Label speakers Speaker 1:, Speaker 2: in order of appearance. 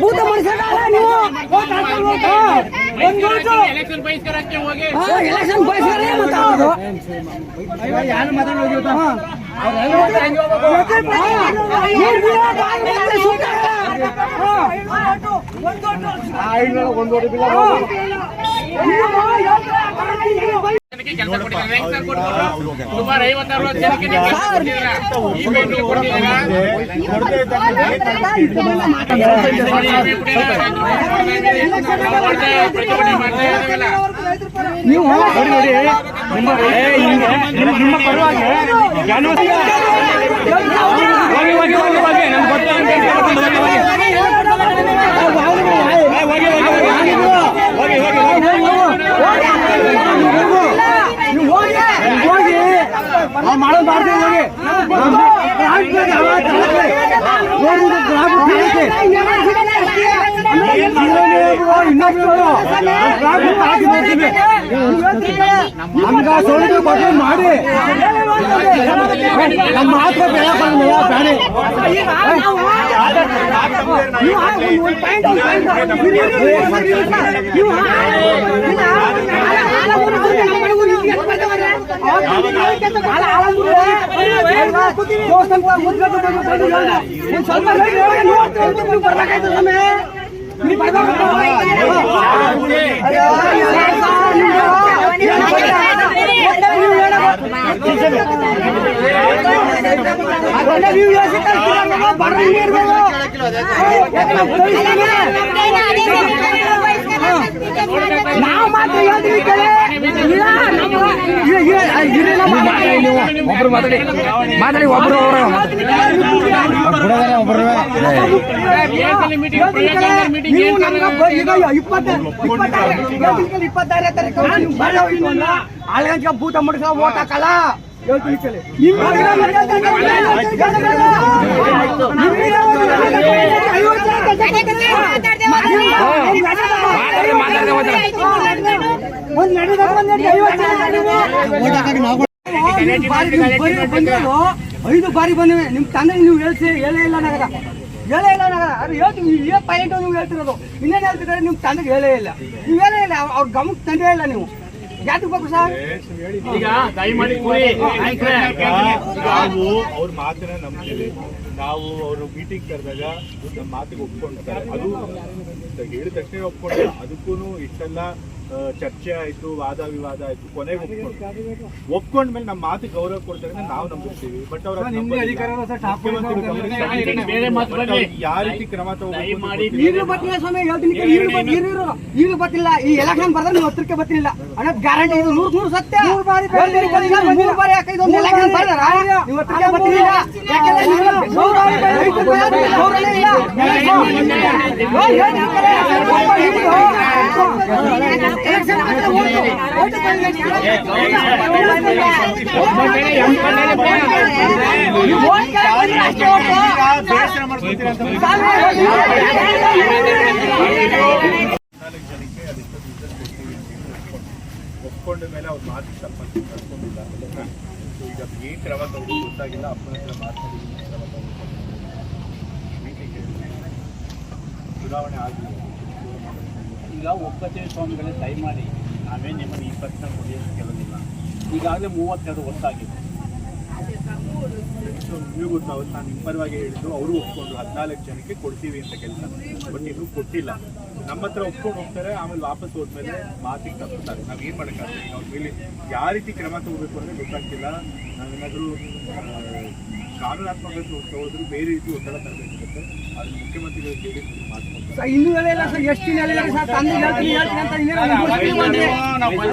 Speaker 1: ಭೂತ ಮನುಷ್ಯರಲ್ಲ ನೀವು.
Speaker 2: ಎಲೆಕ್ಷನ್ ಬಹಿಷ್ಕಾರಕ್ಕೆ ಹೋಗಿ
Speaker 1: ಎಲೆಕ್ಷನ್ ಬಹಿಷ್ಕಾರ ಮಾತಾಡೋದು
Speaker 3: ಯಾರು ಮಾತಾಡೋದು
Speaker 2: ಕೆಲಸ ಕೊಟ್ಟಿದ್ದಾರೆ ಸುಮಾರು 50-60 ಜನಕ್ಕೆ ಕೆಲಸ ಕೊಟ್ಟಿದ್ದೀರಾ ಈ ಭೇಟಿ ಕೊಟ್ಟಿದ್ದೀರಾ ಪ್ರತಿಭಟನೆ ಮಾಡ್ತಾ ಇದ್ದಾರಲ್ಲ
Speaker 3: ನೀವು ನೋಡಿ ನಿಮ್ಮ ಪರವಾಗಿ ಮಾಡೋದು ಮಾಡ್ತೀವಿ ನಮ್ಗ ಸೋಲಿಗೆ ಬಗ್ಗೆ ಮಾಡಿ ನಮ್ಮ ಮಾತ್ರ ಬೇಡ ಬೇಡ ನಾವು ಮಾತ್ರ ಒಬ್ರು ಮಾತಾಡಿ ಒಬ್ರು ಆಳ್ಗಂಚ ಭೂತ ಮುಡಿಸ ಓಟ್ ಹಾಕಲ್ಲ ಐದು ಬಾರಿ ಬಂದಿವೆ ನಿಮ್ ತಂದೆ ನೀವು ಹೇಳೇ ಇಲ್ಲ ನಗರ ಅದು ಹೇಳ್ತೀವಿ ಪಾಯಿಂಟ್ ನೀವು ಹೇಳ್ತಿರೋದು ಇನ್ನೇನು ಹೇಳ್ತಿದ್ದಾರೆ ನಿಮ್ ತಂದೆಗೆ ಹೇಳೇ ಇಲ್ಲ ನೀವು ಹೇಳೇ ಇಲ್ಲ ಅವ್ರ ಗಮನಕ್ಕೆ ತಂದೇ ಇಲ್ಲ ನೀವು ಯಾಕೆ ಬೇಕು ಸರ್
Speaker 2: ಈಗ ದಯಮಾಡಿ
Speaker 4: ನಾವು ಅವ್ರ ಮಾತನ್ನ ನಂಬ್ತೀವಿ ನಾವು ಅವರು ಮೀಟಿಂಗ್ ಕರೆದಾಗ ನಮ್ಮ ಮಾತಿಗೆ ಒಪ್ಕೊಂಡಿರ್ತಾರೆ ಅದು ಹೇಳಿದ ತಕ್ಷಣ ಒಪ್ಕೊಂಡ್ರೆ ಅದಕ್ಕೂ ಇಷ್ಟೆಲ್ಲ ಚರ್ಚೆ ಆಯ್ತು ವಾದ ವಿವಾದ ಆಯ್ತು ಕೊನೆಗೆ ಒಪ್ಕೊಂಡ್ಮೇಲೆ ನಮ್ಮ ಮಾತಿಗೆ ಗೌರವ ಕೊಡ್ತಾರೆ ನಾವು ನಂಬಿರ್ತೀವಿ ಬಟ್ ಅವ್ರ ಯಾವ ರೀತಿ ಕ್ರಮ ತಗೋಬೇಕು
Speaker 1: ಈಗಲೂ ಗೊತ್ತಿಲ್ಲ ಈ ಎಲೆಕ್ಷನ್ ಬರ್ದ್ರೆ ನೀವು ಹತ್ರಕ್ಕೆ ಗೊತ್ತಿಲ್ಲ ಅನ್ನೋದು ಗ್ಯಾರಂಟಿ ಇದು 100 ಸತ್ಯ 3 ಬಾರಿ ಯಾಕೈದು ಎಲೆಕ್ಷನ್ ಬರ್ದಾರ ನೀವು ಹತ್ರಕ್ಕೆ ಗೊತ್ತಿಲ್ಲ
Speaker 4: ಒಪ್ಕೊಂಡ ಮೇಲೆ ಅವ್ರ ಮಾತಿಗೆ ತಪ್ಪಂತ ಕರ್ಕೊಂಡಿಲ್ಲ ಈಗ ಏನ್ ಕ್ರಮ ತಗೊಂಡು ಗೊತ್ತಾಗಿಲ್ಲ ಅಪ್ಪನ ಹತ್ರ ಮಾತಾಡಿದ್ದೀನಿ ಕ್ರಮ ತಗೊಂಡು ಚುನಾವಣೆ ಆಗಿಲ್ಲ
Speaker 2: ಈಗ ಒಪ್ಪತ್ತೆ ಸ್ವಾಮಿಗಳೇ ದಯಮಾಡಿ ನಾವೇ ನಿಮ್ಮನ್ನು 20 ಕೊಡಿ ಅಂತ ಕೇಳೋದಿಲ್ಲ ಈಗಾಗಲೇ 32 ವರ್ಷಾಗಿದೆ
Speaker 4: ನೀವು ಗೊತ್ತಾಗುತ್ತೆ ನಾನು ನಿಮ್ಮ ಪರವಾಗಿ ಹೇಳಿದ್ದು ಅವರು ಒಪ್ಕೊಂಡು 14 ಜನಕ್ಕೆ ಕೊಡ್ತೀವಿ ಅಂತ ಕೆಲಸ ಬಟ್ ಇನ್ನೂ ಕೊಟ್ಟಿಲ್ಲ ನಮ್ಮ ಹತ್ರ ಒಪ್ಕೊಂಡು ಹೋಗ್ತಾರೆ ಆಮೇಲೆ ವಾಪಸ್ ಹೋದ್ಮೇಲೆ ಮಾತಿಗೆ ತಪ್ಪುತ್ತಾರೆ ನಾವು ಏನು ಮಾಡೋಕ್ಕಾಗ್ತದೆ ಈಗ ಅವ್ರ ಮೇಲೆ ಯಾವ ರೀತಿ ಕ್ರಮ ತಗೋಬೇಕು ಅಂದರೆ ಗೊತ್ತಾಗ್ತಿಲ್ಲ ನಾವೇನಾದರೂ ಕಾನೂನಾತ್ಮಕ ತಗೋದ್ರು ಬೇರೆ ರೀತಿ ಒತ್ತಡ ತರಬೇಕಾಗುತ್ತೆ ಅದು ಮುಖ್ಯಮಂತ್ರಿಗಳು ಕೇಳಿ ಮಾತುಕೊಡ್ತಾರೆ
Speaker 1: ಇನ್ನೂ ಎಷ್ಟು